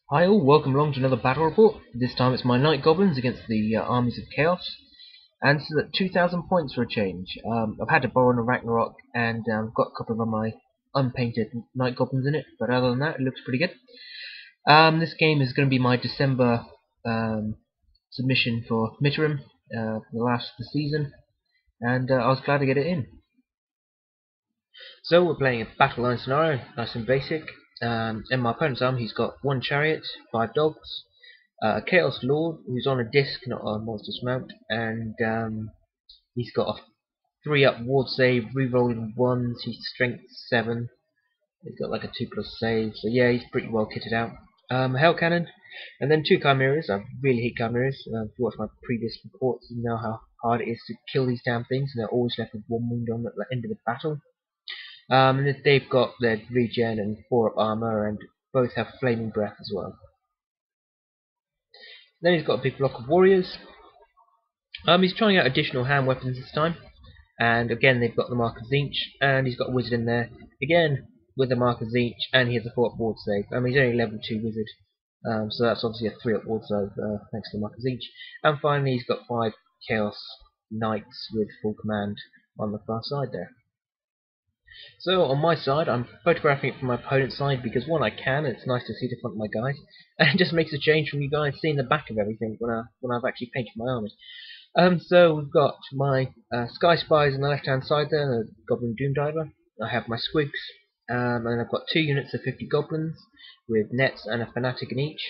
Hi all, welcome along to another battle report. This time it's my Night Goblins against the armies of Chaos. And this is at 2,000 points for a change. I've had to borrow a Ragnarok and got a couple of my unpainted Night Goblins in it, but other than that it looks pretty good. This game is going to be my December submission for Mitterim for the last of the season, and I was glad to get it in. So we're playing a battle line scenario, nice and basic. In my opponent's arm, he's got 1 chariot, 5 dogs, a Chaos Lord who's on a disc, not a monstrous mount, and he's got a 3-up ward save, rerolling 1s, he's strength 7, he's got like a 2+ save, so yeah, he's pretty well kitted out. Hell Cannon, and then 2 Chimeras. I really hate Chimeras. If you watch my previous reports, you know how hard it is to kill these damn things, and they're always left with 1 wound on at the end of the battle. And they've got their regen and 4-up armor, and both have flaming breath as well. Then he's got a big block of warriors. He's trying out additional hand weapons this time, and again they've got the Mark of Tzeentch, and he's got a wizard in there again with the Mark of Tzeentch, and he has a 4-up ward save. He's only level 2 wizard, so that's obviously a 3-up ward save thanks to the Mark of Tzeentch. And finally he's got 5 Chaos Knights with full command on the far side there. So on my side, I'm photographing it from my opponent's side because one, I can, and it's nice to see the front of my guys, and it just makes a change from you guys seeing the back of everything when I've actually painted my army. So we've got my Sky Spies on the left hand side there, the Goblin Doomdiver. I have my Squigs, and I've got 2 units of 50 Goblins with nets and a Fanatic in each.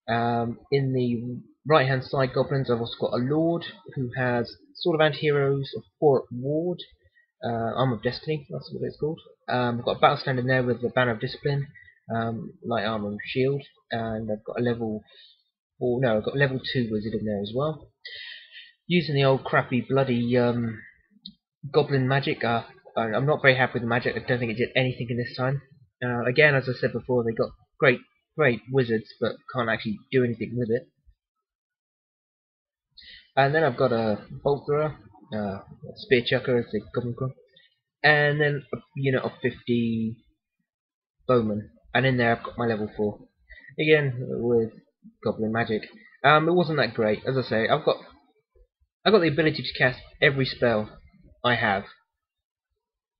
In the right hand side Goblins, I've also got a Lord who has Sword of Anti-Heroes, a 4-up ward, Arm of Destiny, that's what it's called. I've got a battle stand in there with the Banner of Discipline, light armor and shield, and I've got a level 2 wizard in there as well. Using the old crappy bloody goblin magic, I'm not very happy with the magic. I don't think it did anything in this time. Again, as I said before, they got great wizards, but can't actually do anything with it. And then I've got a bolt thrower, a spear chucker as the goblin call, and then a unit of 50 bowmen. And in there I've got my level 4, again with goblin magic. It wasn't that great, as I say. I've got the ability to cast every spell I have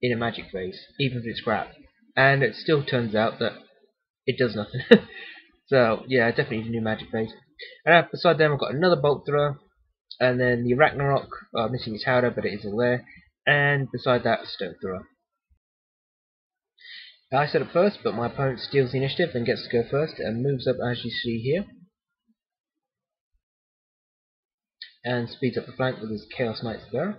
in a magic phase, even if it's crap, and it still turns out that it does nothing. So yeah, I definitely need a new magic phase. And beside them I've got another bolt thrower, and then the Ragnarok, missing its powder, but it is all there, and beside that a stone thrower. I set up first, but my opponent steals the initiative and gets to go first and moves up as you see here, and speeds up the flank with his Chaos Knights there.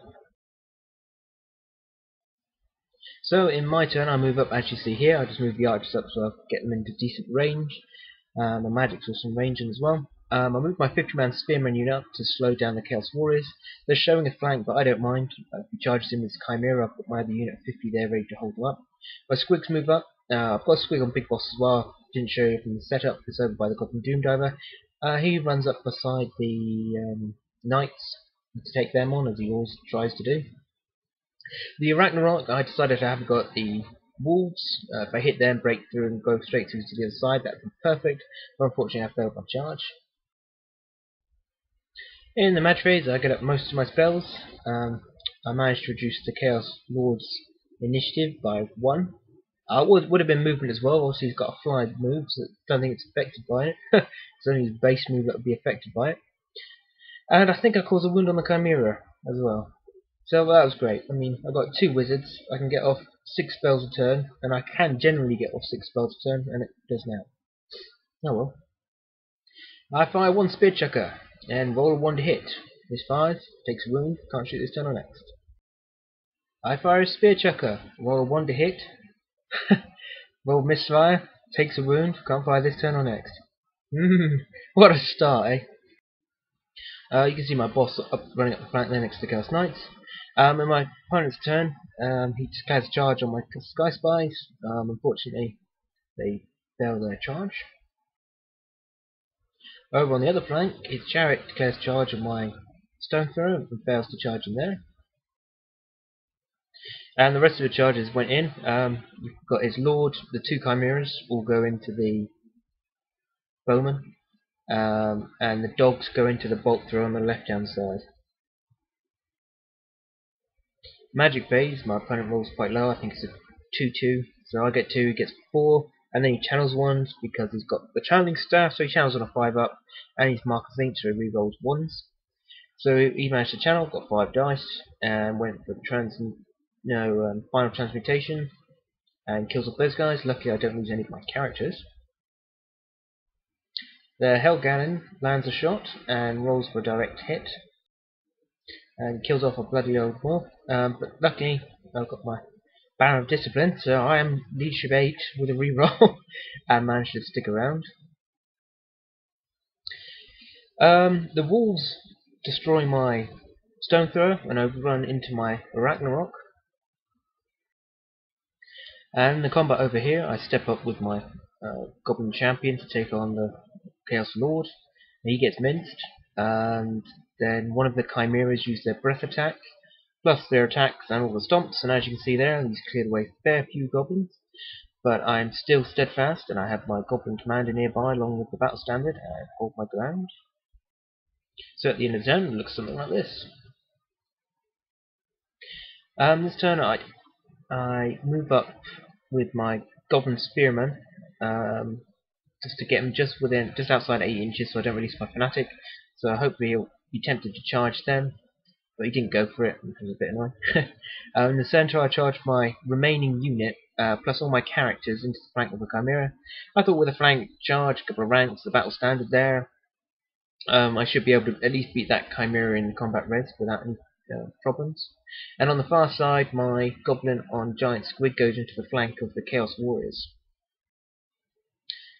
So in my turn I move up as you see here. I just move the archers up so I get them into decent range. My magic's also in range as well. I move my 50-man Spearman unit up to slow down the Chaos Warriors. They're showing a flank, but I don't mind. If he charges in with his Chimera, I've got my other unit of 50 there ready to hold them up. My Squigs move up. I've got a Squig on Big Boss as well. Didn't show you from the setup. It's over by the Goblin Doomdiver. He runs up beside the Knights to take them on, as he always tries to do. The Ragnarok, I decided to have got the wolves. If I hit them, break through and go straight through to the other side, that would be perfect. But unfortunately I failed my charge. In the match phase I get up most of my spells. I managed to reduce the Chaos Lord's initiative by 1. Would have been movement as well. Obviously he's got a fly move, so I don't think it's affected by it. It's only his base move that would be affected by it. And I think I caused a wound on the Chimera as well. So that was great. I mean, I've got 2 wizards. I can get off 6 spells a turn, and I can generally get off 6 spells a turn, and it does now. Oh well. I fire 1 spear chucker and roll a 1 to hit. This fires, takes a wound, can't shoot this turn or next. I fire a spear chucker, roll a 1 to hit, roll misfire, takes a wound, can't fire this turn or next. What a start, eh? You can see my boss running up the flank there next to the Chaos Knights. In my opponent's turn, he just has a charge on my Sky Spies. Unfortunately, they fail their charge. Over on the other flank, his chariot declares charge on my stone thrower and fails to charge in there. And the rest of the charges went in. You've got his Lord, the 2 Chimeras all go into the bowman, and the dogs go into the bolt throw on the left hand side. Magic phase, my opponent rolls quite low, I think it's a 2-2, so I get 2, he gets 4, and then he channels 1s because he's got the channeling staff, so he channels on a 5 up, and he's Marcus Zinch, so he rerolls 1s. So he managed to channel, got 5 dice, and went for the final transmutation, and kills off those guys. Luckily I don't lose any of my characters. The Hellgannon lands a shot, and rolls for a direct hit, and kills off a bloody old wolf. But luckily I've got my Baron of Discipline, so I am leadership 8 with a reroll and managed to stick around. The wolves destroy my stone thrower and overrun into my Ragnarok. And in the combat over here, I step up with my Goblin Champion to take on the Chaos Lord. He gets minced, and then one of the Chimeras use their breath attack, plus their attacks and all the stomps, and as you can see there, he's cleared away a fair few goblins. But I'm still steadfast, and I have my Goblin Commander nearby along with the Battle Standard, and I hold my ground. So at the end of the turn, it looks something like this. This turn I move up with my Goblin Spearman, just to get him just outside 8 inches, so I don't release my Fanatic. So hopefully he'll be tempted to charge them, but he didn't go for it, which was a bit annoying. In the centre, I charge my remaining unit, plus all my characters, into the flank of the Chimera. I thought with a flank charge, a couple of ranks, the Battle Standard there, I should be able to at least beat that Chimera in combat res without any problems. And on the far side, my Goblin on Giant Squid goes into the flank of the Chaos Warriors.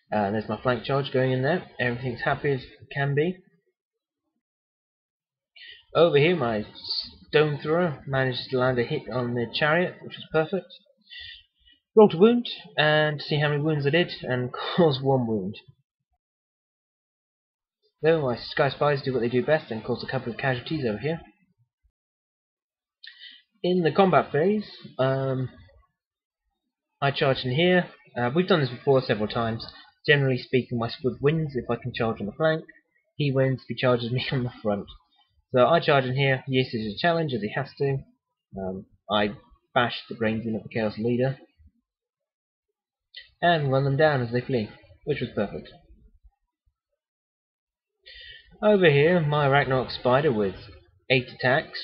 There's my flank charge going in there. Everything's happy as it can be. Over here, my stone thrower manages to land a hit on the chariot, which is perfect. Roll to wound, and see how many wounds I did, and cause 1 wound. Though my Sky Spies do what they do best and cause a couple of casualties over here. In the combat phase, I charge in here. We've done this before several times. Generally speaking, my squid wins if I can charge on the flank. He wins if he charges me on the front. So I charge in here. He uses a challenge as he has to. I bash the brains in of the Chaos Leader and run them down as they flee, which was perfect. Over here, my Ragnarok Spider with 8 attacks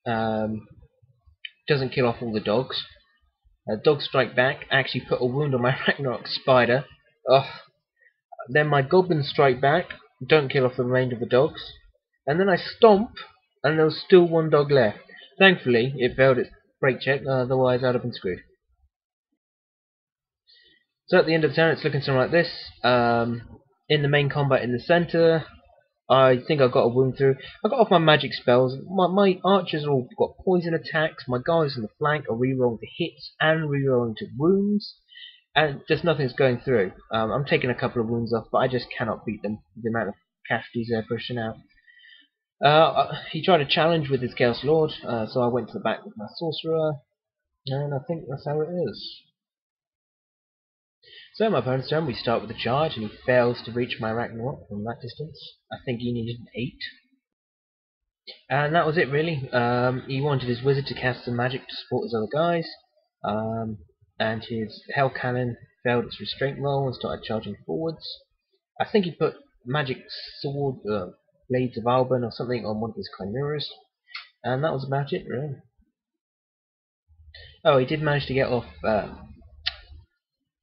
doesn't kill off all the dogs. Dogs strike back, actually put a wound on my Ragnarok Spider. Then my Goblins strike back, don't kill off the remainder of the dogs. And then I stomp, and there was still 1 dog left. Thankfully, it failed its break check, otherwise I'd have been screwed. So at the end of the turn, it's looking something like this. In the main combat in the centre, I think I got a wound through. I got off my magic spells. My archers all got poison attacks. My guys on the flank are rerolling to hits and rerolling to wounds. And just nothing's going through. I'm taking a couple of wounds off, but I just cannot beat them with the amount of casualties they're pushing out. He tried a challenge with his Chaos Lord, so I went to the back with my Sorcerer, and I think that's how it is. So my opponent's turn, we start with a charge, and he fails to reach my Ragnarok from that distance. I think he needed an 8. And that was it really. He wanted his wizard to cast some magic to support his other guys, and his Hell Cannon failed its restraint roll and started charging forwards. I think he put magic sword, Blades of Alban or something on one of his Chimeras, and that was about it really. Oh, he did manage to get off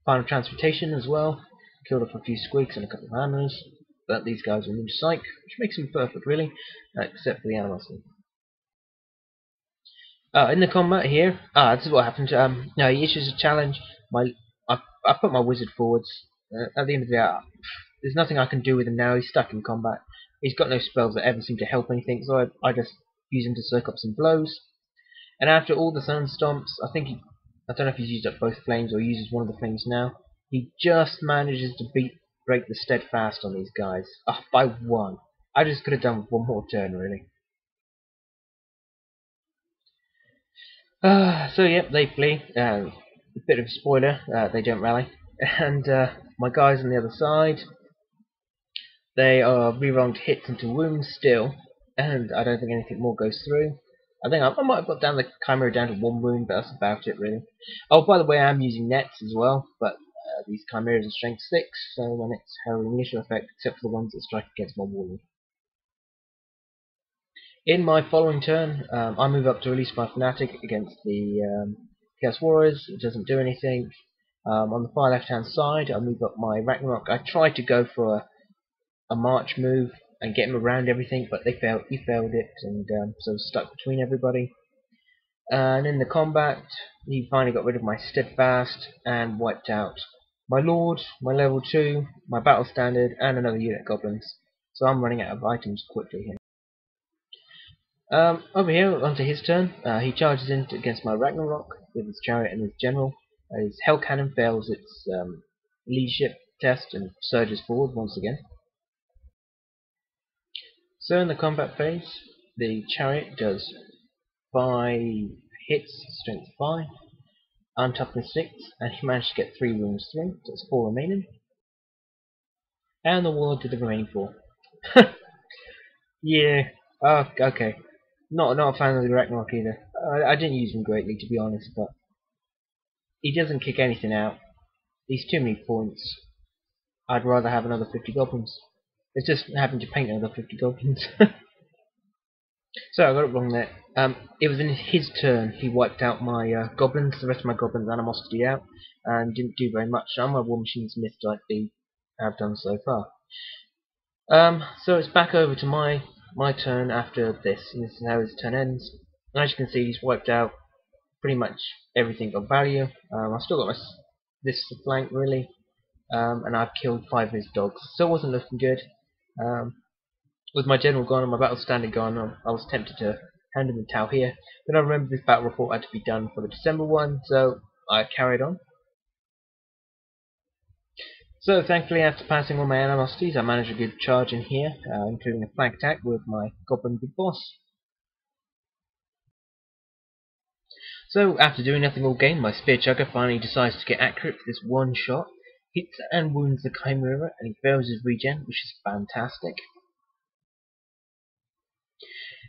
Final Transmutation as well, killed off a few squigs and a couple of hammers, but these guys were ninja psych, which makes him perfect really, except for the animosity. In the combat here, this is what happened. No, he issues a challenge. I put my wizard forwards. At the end of the day, there's nothing I can do with him now. He's stuck in combat. He's got no spells that ever seem to help anything, so I just use him to soak up some blows. And after all the sun stomps, I don't know if he's used up both flames or uses one of the flames now. He just manages to break the steadfast on these guys. By 1. I just could have done with 1 more turn really. So yep, they flee. A bit of a spoiler, they don't rally. And my guys on the other side, They are rerolling hits into wounds still, and I don't think anything more goes through. I think I might have got down the Chimera down to 1 wound, but that's about it really. Oh, by the way, I'm using nets as well, but these Chimeras are strength 6, so when it's her initial effect, except for the ones that strike against my wall. In my following turn, I move up to release my Fanatic against the Chaos Warriors. It doesn't do anything. On the far left hand side, I move up my Ragnarok. I tried to go for a march move and get him around everything, but he failed it, and so I was stuck between everybody. And in the combat, he finally got rid of my Steadfast and wiped out my Lord, my level 2, my Battle Standard, and another unit of Goblins. So I'm running out of items quickly here. Over here, onto his turn, he charges in against my Ragnarok with his chariot and his general. His Hell Cannon fails its leadership test and surges forward once again. So in the combat phase, the chariot does 5 hits, strength 5, I'm toughness 6, and he managed to get 3 wounds through, so it's 4 remaining. And the warlord did the remaining 4. Yeah, okay. Not a fan of the Ragnarok either. I didn't use him greatly, to be honest, but he doesn't kick anything out. He's too many points. I'd rather have another 50 goblins. It's just having to paint another 50 goblins. So I got it wrong there. It was in his turn. He wiped out my goblins, the rest of my goblins' animosity out, and didn't do very much. Some of my war machines missed like they have done so far. So it's back over to my turn after this, and this is how his turn ends. As you can see, he's wiped out pretty much everything of value. I've still got this flank really, and I've killed 5 of his dogs. Still wasn't looking good. With my general gone and my battle standard gone, I was tempted to hand him the Tau here. Then I remembered this battle report had to be done for the December one, so I carried on. So thankfully, after passing all my animosities, I managed a good charge in here, including a flank attack with my Goblin Big Boss. So after doing nothing all game, my Spear Chugger finally decides to get accurate for this one shot, hits and wounds the Chimera, and he fails his regen, which is fantastic.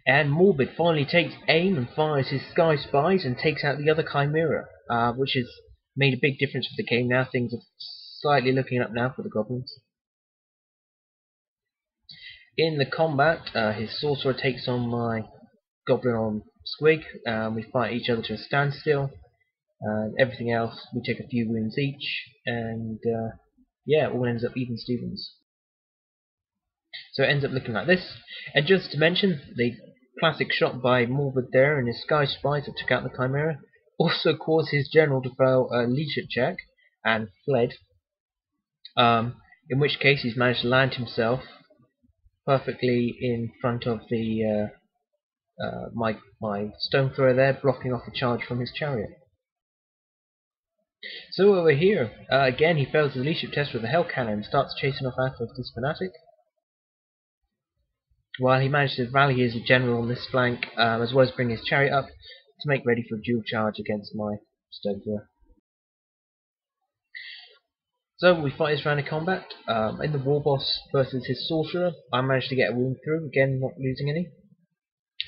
And Morbid finally takes aim and fires his Sky Spies and takes out the other Chimera, which has made a big difference for the game now. Things are slightly looking up now for the Goblins. In the combat, his Sorcerer takes on my Goblin on Squig. We fight each other to a standstill. Everything else, we take a few wounds each, and yeah, it all ends up even Stevens. So it ends up looking like this. And just to mention, the classic shot by Morbid there and his Sky Spies that took out the Chimera also caused his general to fail a leadership check and fled. In which case he's managed to land himself perfectly in front of the my stone thrower there, blocking off a charge from his chariot. So over here, again he fails the leadership test with the Hell Cannon and starts chasing off after this Fanatic. While he managed to rally his general on this flank, as well as bring his chariot up to make ready for a dual charge against my stone thrower. So we fight this round of combat. In the War Boss versus his Sorcerer, I managed to get a wound through, again not losing any.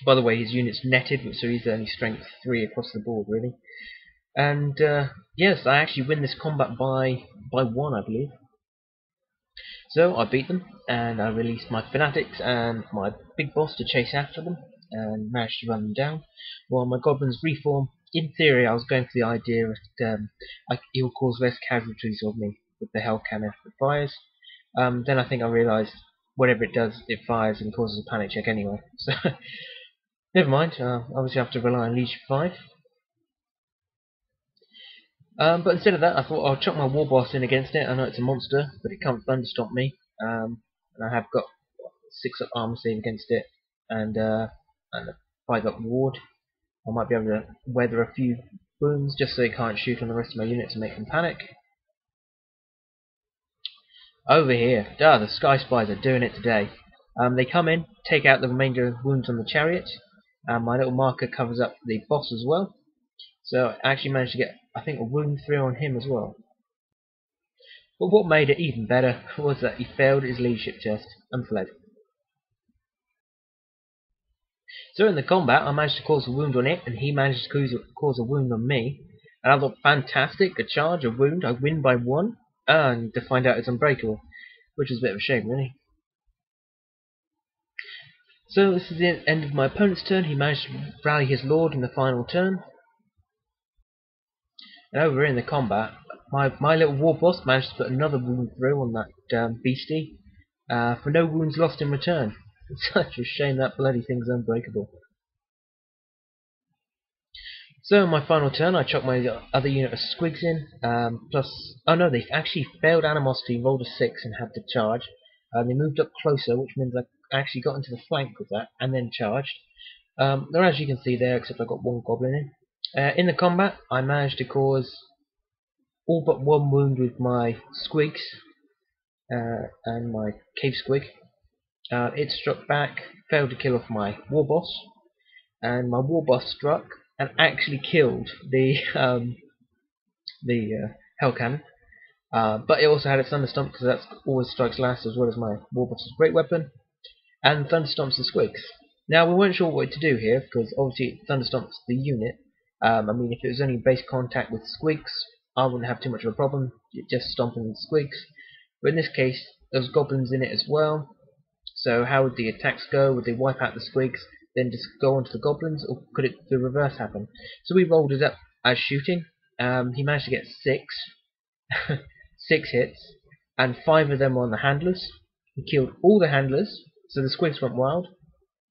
By the way, his unit's netted, so he's only strength 3 across the board really. And yes, I actually win this combat by 1, I believe. So I beat them, and I released my Fanatics and my Big Boss to chase after them, and managed to run them down. While my Goblins reform. In theory, I was going for the idea that it will cause less casualties of me with the Hell Cannon that fires. Then I think I realised whatever it does, it fires and causes a panic check anyway. So never mind. Obviously, I have to rely on Leadership 5. But instead of that, I thought I'll chuck my War Boss in against it. I know it's a monster, but it can't thunderstomp me. And I have got 6 up armor save against it, and a 5 up ward. I might be able to weather a few wounds just so it can't shoot on the rest of my units and make them panic. Over here, the Sky Spies are doing it today. They come in, take out the remainder of wounds on the chariot. My little marker covers up the boss as well. So I actually managed to get, I think, a wound through on him as well. But what made it even better was that he failed his leadership test and fled. So in the combat, I managed to cause a wound on it, and he managed to cause a wound on me. And I thought, fantastic, a charge, a wound, I win by 1, and to find out it's unbreakable, which is a bit of a shame, really. So this is the end of my opponent's turn. He managed to rally his lord in the final turn. And over in the combat, my little war boss managed to put another wound through on that beastie, for no wounds lost in return. It's such a shame that bloody thing's unbreakable. So in my final turn, I chucked my other unit of squigs in, plus, oh no, they actually failed animosity, rolled a 6 and had to charge. They moved up closer, which means I actually got into the flank with that, and then charged. They're as you can see there, except I got 1 goblin in. In the combat, I managed to cause all but 1 wound with my squigs, and my cave squig. It struck back, failed to kill off my war boss, and my war boss struck and actually killed the hell cannon. But it also had its thunderstomp, because that always strikes last, as well as my war boss's great weapon, and thunderstomps the squigs. Now we weren't sure what to do here, because obviously it thunderstomps the unit. I mean, if it was only base contact with squigs, I wouldn't have too much of a problem, just stomping the squigs. But in this case, there was goblins in it as well. So how would the attacks go? Would they wipe out the squigs, then just go on to the goblins, or could the reverse happen? So we rolled it up as shooting. He managed to get 6 hits, and 5 of them were on the handlers. He killed all the handlers, so the squigs went wild,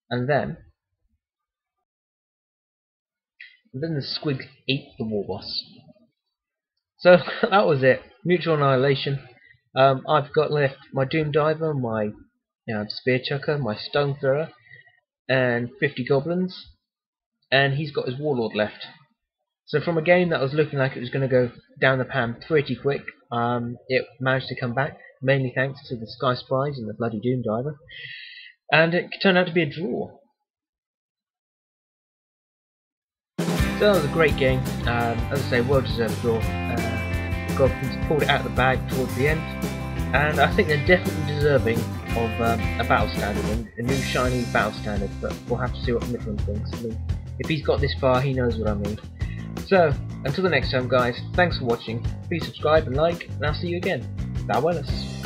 and then the squigs ate the war boss. So that was it. Mutual annihilation. I've got left my Doom Diver, my Spear Chucker, my Stone Thrower, and 50 goblins, and he's got his Warlord left. So from a game that was looking like it was going to go down the pan pretty quick, it managed to come back, mainly thanks to the Sky Spies and the bloody Doom Diver, and it turned out to be a draw. So that was a great game. As I say, well deserved draw. The Goblins pulled it out of the bag towards the end, and I think they're definitely deserving of a battle standard, and a new shiny battle standard, but we'll have to see what Midland thinks. I mean, if he's got this far, he knows what I mean. So, until the next time guys, thanks for watching, please subscribe and like, and I'll see you again. Farewellas.